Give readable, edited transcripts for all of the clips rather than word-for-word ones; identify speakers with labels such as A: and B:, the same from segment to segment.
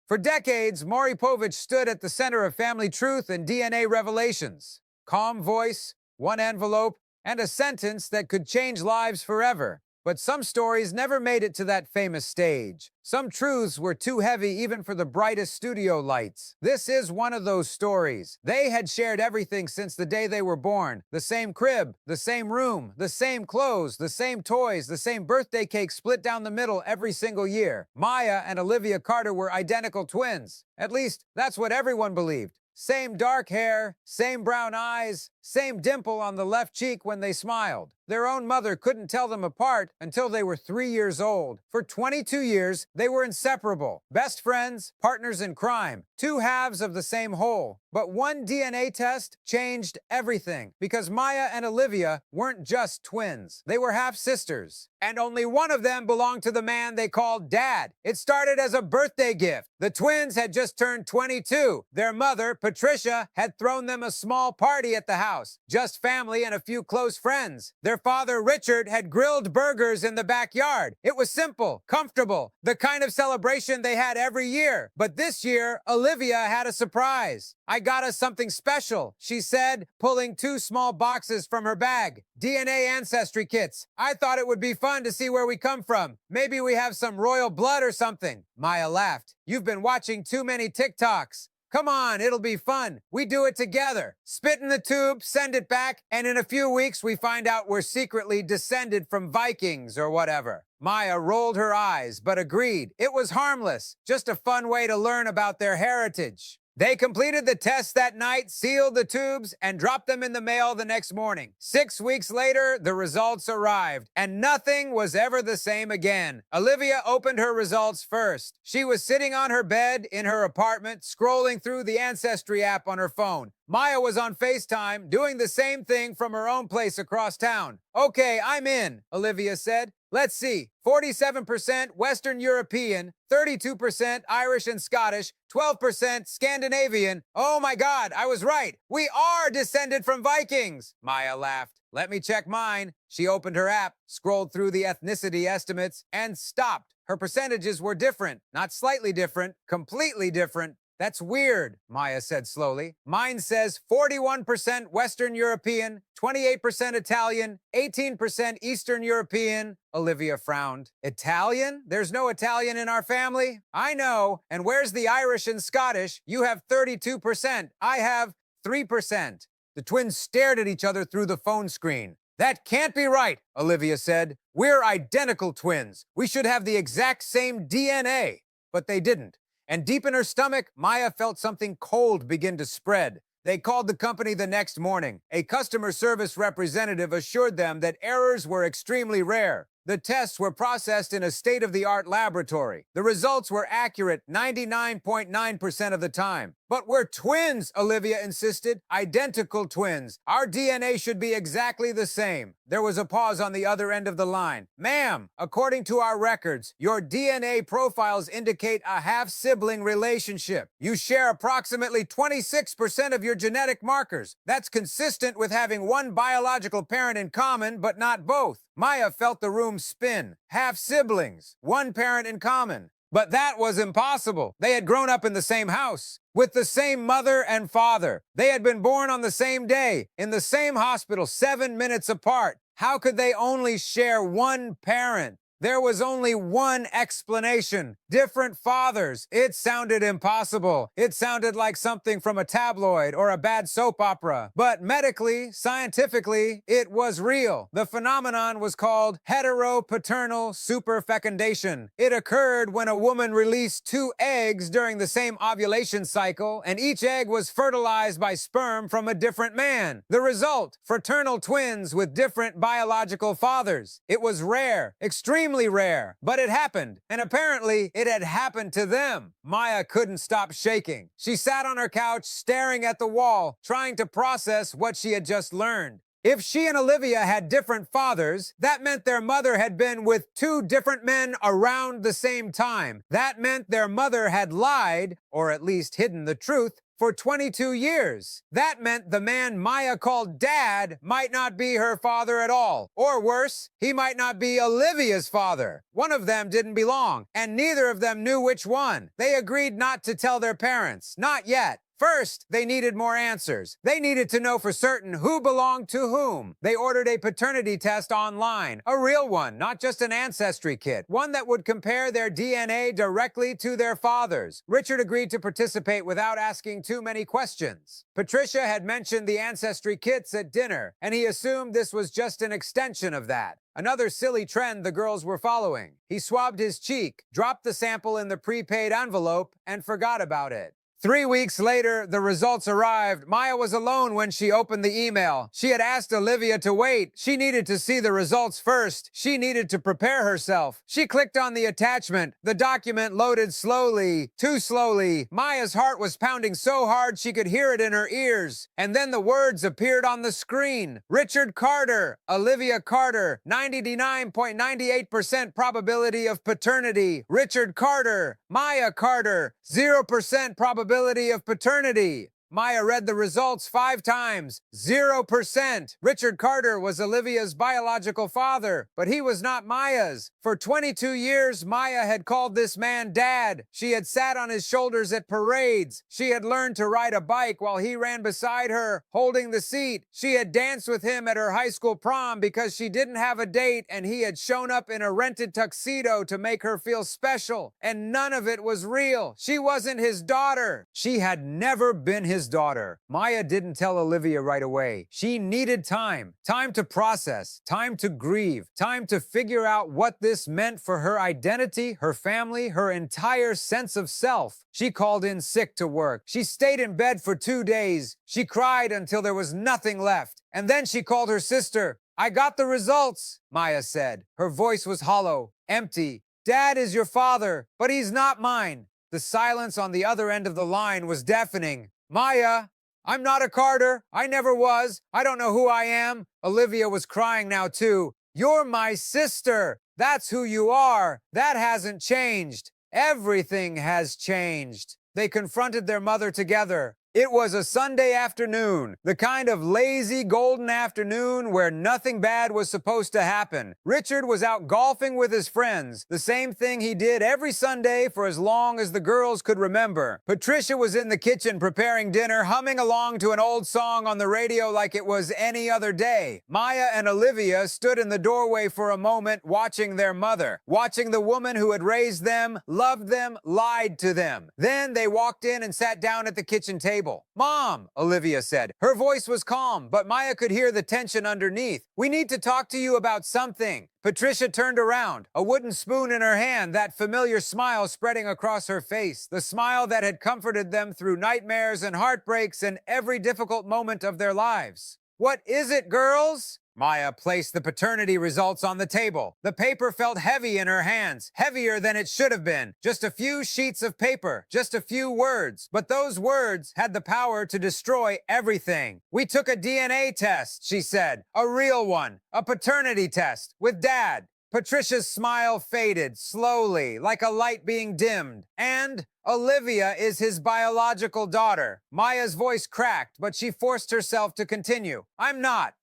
A: For decades, Maury Povich stood at the center of family truth and DNA revelations. Calm voice, one envelope, and a sentence that could change lives forever. But some stories never made it to that famous stage. Some truths were too heavy even for the brightest studio lights. This is one of those stories. They had shared everything since the day they were born. The same crib, the same room, the same clothes, the same toys, the same birthday cake split down the middle every single year. Maya and Olivia Carter were identical twins. At least, that's what everyone believed. Same dark hair, same brown eyes, same dimple on the left cheek when they smiled. Their own mother couldn't tell them apart until they were 3 years old. For 22 years, they were inseparable. Best friends, partners in crime, two halves of the same whole. But one DNA test changed everything because Maya and Olivia weren't just twins. They were half-sisters. And only one of them belonged to the man they called Dad. It started as a birthday gift. The twins had just turned 22. Their mother, Patricia, had thrown them a small party at the house. Just family and a few close friends. Their father, Richard, had grilled burgers in the backyard. It was simple, comfortable, the kind of celebration they had every year. But this year, Olivia had a surprise. "I got us something special," she said, pulling two small boxes from her bag. "DNA ancestry kits. I thought it would be fun to see where we come from. Maybe we have some royal blood or something." Maya laughed. "You've been watching too many TikToks. Come on, it'll be fun. We do it together. Spit in the tube, send it back, and in a few weeks we find out we're secretly descended from Vikings or whatever." Maya rolled her eyes, but agreed. It was harmless, just a fun way to learn about their heritage. They completed the test that night, sealed the tubes, and dropped them in the mail the next morning. 6 weeks later, the results arrived, and nothing was ever the same again. Olivia opened her results first. She was sitting on her bed in her apartment, scrolling through the Ancestry app on her phone. Maya was on FaceTime, doing the same thing from her own place across town. "Okay, I'm in," Olivia said. "Let's see. 47% Western European, 32% Irish and Scottish, 12% Scandinavian. Oh my God, I was right. We are descended from Vikings." Maya laughed. "Let me check mine." She opened her app, scrolled through the ethnicity estimates, and stopped. Her percentages were different. Not slightly different, completely different. "That's weird," Maya said slowly. "Mine says 41% Western European, 28% Italian, 18% Eastern European." Olivia frowned. "Italian? There's no Italian in our family." "I know. And where's the Irish and Scottish? You have 32%. I have 3%. The twins stared at each other through the phone screen. "That can't be right," Olivia said. "We're identical twins. We should have the exact same DNA." But they didn't. And deep in her stomach, Maya felt something cold begin to spread. They called the company the next morning. A customer service representative assured them that errors were extremely rare. The tests were processed in a state-of-the-art laboratory. The results were accurate 99.9% of the time. "But we're twins," Olivia insisted. "Identical twins. Our DNA should be exactly the same." There was a pause on the other end of the line. "Ma'am, according to our records, your DNA profiles indicate a half-sibling relationship. You share approximately 26% of your genetic markers. That's consistent with having one biological parent in common, but not both." Maya felt the room spin. Half-siblings, one parent in common. But that was impossible. They had grown up in the same house, with the same mother and father. They had been born on the same day, in the same hospital, 7 minutes apart. How could they only share one parent? There was only one explanation. Different fathers. It sounded impossible. It sounded like something from a tabloid or a bad soap opera. But medically, scientifically, it was real. The phenomenon was called heteropaternal superfecundation. It occurred when a woman released 2 eggs during the same ovulation cycle, and each egg was fertilized by sperm from a different man. The result, fraternal twins with different biological fathers. It was rare, extremely rare, but it happened, and apparently it had happened to them. Maya couldn't stop shaking. She sat on her couch, staring at the wall, trying to process what she had just learned. If she and Olivia had different fathers, that meant their mother had been with 2 different men around the same time. That meant their mother had lied, or at least hidden the truth, for 22 years. That meant the man Maya called Dad might not be her father at all. Or worse, he might not be Olivia's father. One of them didn't belong, and neither of them knew which one. They agreed not to tell their parents. Not yet. First, they needed more answers. They needed to know for certain who belonged to whom. They ordered a paternity test online, a real one, not just an ancestry kit, one that would compare their DNA directly to their father's. Richard agreed to participate without asking too many questions. Patricia had mentioned the ancestry kits at dinner, and he assumed this was just an extension of that. Another silly trend the girls were following. He swabbed his cheek, dropped the sample in the prepaid envelope, and forgot about it. 3 weeks later, the results arrived. Maya was alone when she opened the email. She had asked Olivia to wait. She needed to see the results first. She needed to prepare herself. She clicked on the attachment. The document loaded slowly, too slowly. Maya's heart was pounding so hard she could hear it in her ears. And then the words appeared on the screen. Richard Carter, Olivia Carter, 99.98% probability of paternity. Richard Carter, Maya Carter, 0% probability of paternity. Maya read the results 5 times. 0%. Richard Carter was Olivia's biological father, but he was not Maya's. For 22 years, Maya had called this man Dad. She had sat on his shoulders at parades. She had learned to ride a bike while he ran beside her, holding the seat. She had danced with him at her high school prom because she didn't have a date and he had shown up in a rented tuxedo to make her feel special. And none of it was real. She wasn't his daughter. She had never been his daughter. Maya didn't tell Olivia right away. She needed time. Time to process. Time to grieve. Time to figure out what this meant for her identity, her family, her entire sense of self. She called in sick to work. She stayed in bed for 2 days. She cried until there was nothing left. And then she called her sister. "I got the results," Maya said. Her voice was hollow, empty. "Dad is your father, but he's not mine." The silence on the other end of the line was deafening. "Maya, I'm not a Carter. I never was. I don't know who I am." Olivia was crying now too. "You're my sister. That's who you are. That hasn't changed. Everything has changed." They confronted their mother together. It was a Sunday afternoon, the kind of lazy golden afternoon where nothing bad was supposed to happen. Richard was out golfing with his friends, the same thing he did every Sunday for as long as the girls could remember. Patricia was in the kitchen preparing dinner, humming along to an old song on the radio like it was any other day. Maya and Olivia stood in the doorway for a moment watching their mother, watching the woman who had raised them, loved them, lied to them. Then they walked in and sat down at the kitchen table. "Mom," Olivia said. Her voice was calm, but Maya could hear the tension underneath. "We need to talk to you about something." Patricia turned around, a wooden spoon in her hand, that familiar smile spreading across her face, the smile that had comforted them through nightmares and heartbreaks and every difficult moment of their lives. "What is it, girls?" Maya placed the paternity results on the table. The paper felt heavy in her hands, heavier than it should have been. Just a few sheets of paper, just a few words. But those words had the power to destroy everything. "We took a DNA test," she said. "A real one. A paternity test. With Dad." Patricia's smile faded, slowly, like a light being dimmed. "And Olivia is his biological daughter." Maya's voice cracked, but she forced herself to continue. I'm not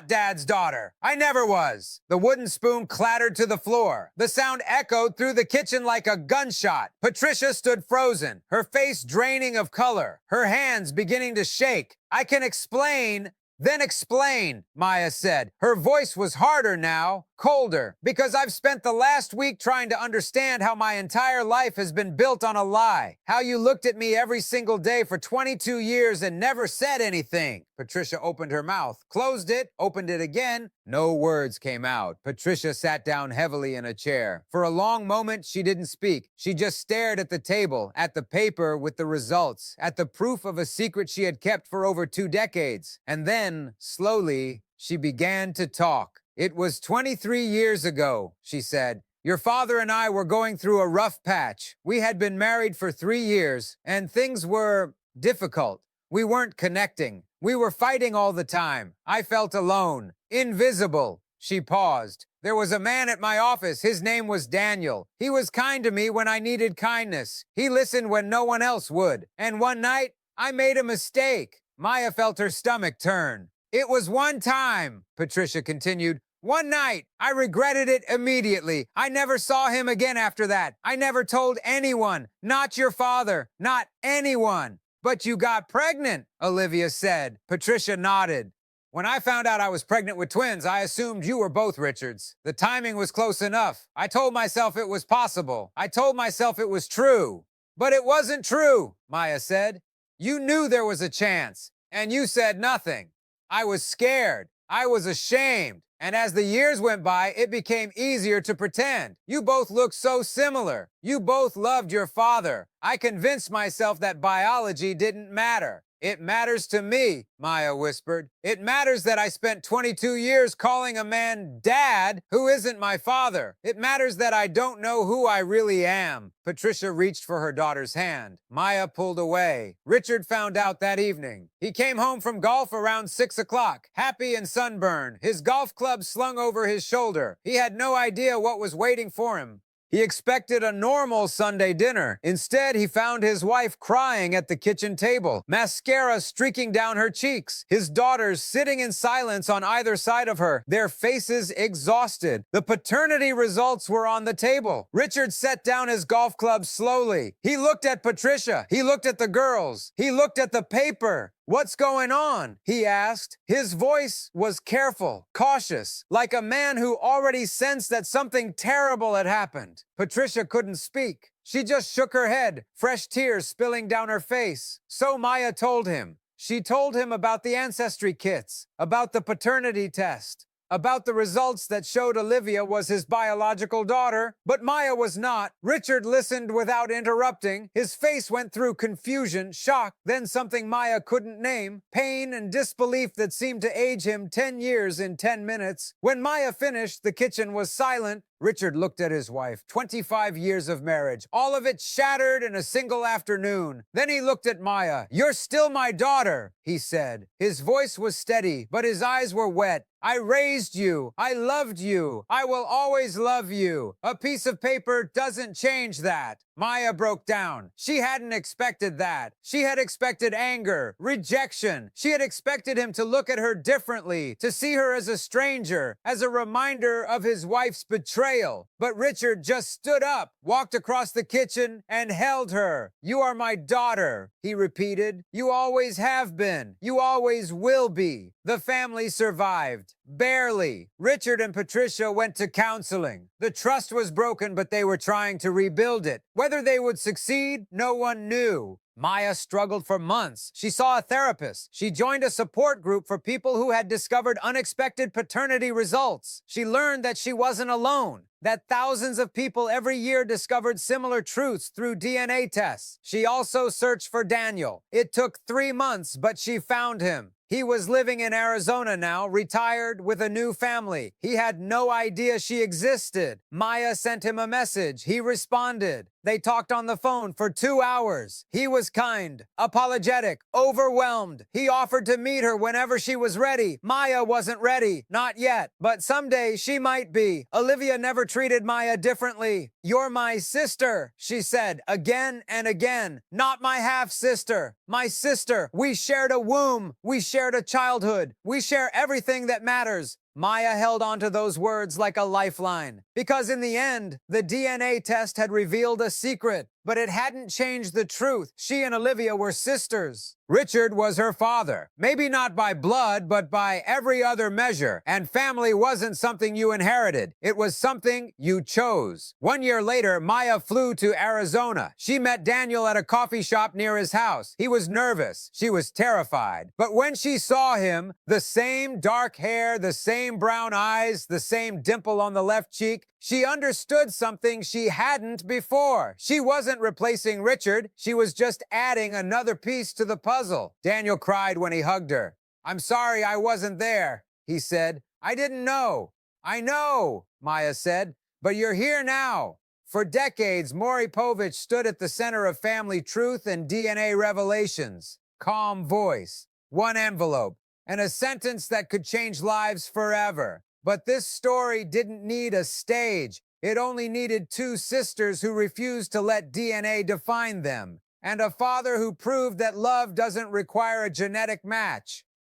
A: Dad's daughter. I never was." The wooden spoon clattered to the floor. The sound echoed through the kitchen like a gunshot. Patricia stood frozen, her face draining of color, her hands beginning to shake. "I can explain." "Then explain," Maya said. Her voice was harder now, colder, "because I've spent the last week trying to understand how my entire life has been built on a lie. How you looked at me every single day for 22 years and never said anything." Patricia opened her mouth, closed it, opened it again. No words came out. Patricia sat down heavily in a chair. For a long moment, she didn't speak. She just stared at the table, at the paper with the results, at the proof of a secret she had kept for over 2 decades. And then, slowly, she began to talk. "It was 23 years ago," she said. "Your father and I were going through a rough patch. We had been married for 3 years, and things were difficult. We weren't connecting. We were fighting all the time. I felt alone, invisible." She paused. "There was a man at my office. His name was Daniel. He was kind to me when I needed kindness. He listened when no one else would. And one night, I made a mistake. Maya felt her stomach turn. It was one time, Patricia continued. One night. I regretted it immediately. I never saw him again after that. I never told anyone. Not your father. Not anyone. But you got pregnant, Olivia said. Patricia nodded. When I found out I was pregnant with twins, I assumed you were both Richards. The timing was close enough. I told myself it was possible. I told myself it was true. But it wasn't true, Maya said. You knew there was a chance, and you said nothing. I was scared. I was ashamed. And as the years went by, it became easier to pretend. You both looked so similar. You both loved your father. I convinced myself that biology didn't matter. It matters to me, Maya whispered. It matters that I spent 22 years calling a man dad who isn't my father. It matters that I don't know who I really am. Patricia reached for her daughter's hand. Maya pulled away. Richard found out that evening. He came home from golf around 6 o'clock, happy and sunburned, his golf club slung over his shoulder. He had no idea what was waiting for him. He expected a normal Sunday dinner. Instead, he found his wife crying at the kitchen table, mascara streaking down her cheeks, his daughters sitting in silence on either side of her, their faces exhausted. The paternity results were on the table. Richard set down his golf club slowly. He looked at Patricia. He looked at the girls. He looked at the paper. What's going on? He asked. His voice was careful, cautious, like a man who already sensed that something terrible had happened. Patricia couldn't speak. She just shook her head, fresh tears spilling down her face. So Maya told him. She told him about the ancestry kits, about the paternity test, about the results that showed Olivia was his biological daughter, but Maya was not. Richard listened without interrupting. His face went through confusion, shock, then something Maya couldn't name, pain and disbelief that seemed to age him 10 years in 10 minutes. When Maya finished, the kitchen was silent. Richard looked at his wife. 25 years of marriage, all of it shattered in a single afternoon. Then he looked at Maya. You're still my daughter, he said. His voice was steady, but his eyes were wet. I raised you. I loved you. I will always love you. A piece of paper doesn't change that. Maya broke down. She hadn't expected that. She had expected anger, rejection. She had expected him to look at her differently, to see her as a stranger, as a reminder of his wife's betrayal. But Richard just stood up, walked across the kitchen, and held her. You are my daughter, he repeated. You always have been. You always will be. The family survived. Barely. Richard and Patricia went to counseling. The trust was broken, but they were trying to rebuild it. Whether they would succeed, no one knew. Maya struggled for months. She saw a therapist. She joined a support group for people who had discovered unexpected paternity results. She learned that she wasn't alone, that thousands of people every year discovered similar truths through DNA tests. She also searched for Daniel. It took 3 months, but she found him. He was living in Arizona now, retired with a new family. He had no idea she existed. Maya sent him a message. He responded. They talked on the phone for 2 hours. He was kind, apologetic, overwhelmed. He offered to meet her whenever she was ready. Maya wasn't ready, not yet, but someday she might be. Olivia never treated Maya differently. You're my sister, she said again and again. Not my half-sister, my sister. We shared a womb. We shared a childhood. We share everything that matters. Maya held onto those words like a lifeline, because in the end, the DNA test had revealed a secret, but it hadn't changed the truth. She and Olivia were sisters. Richard was her father, maybe not by blood, but by every other measure, and family wasn't something you inherited. It was something you chose. 1 year later, Maya flew to Arizona. She met Daniel at a coffee shop near his house. He was nervous. She was terrified. But when she saw him, the same dark hair, the same brown eyes, the same dimple on the left cheek, she understood something she hadn't before. She wasn't replacing Richard. She was just adding another piece to the puzzle. Daniel cried when he hugged her. I'm sorry I wasn't there, he said. I didn't know. I know, Maya said, but you're here now. For decades, Maury Povich stood at the center of family truth and DNA revelations. Calm voice, one envelope, and a sentence that could change lives forever. But this story didn't need a stage. It only needed 2 sisters who refused to let DNA define them. and a father who proved that love doesn't require a genetic match.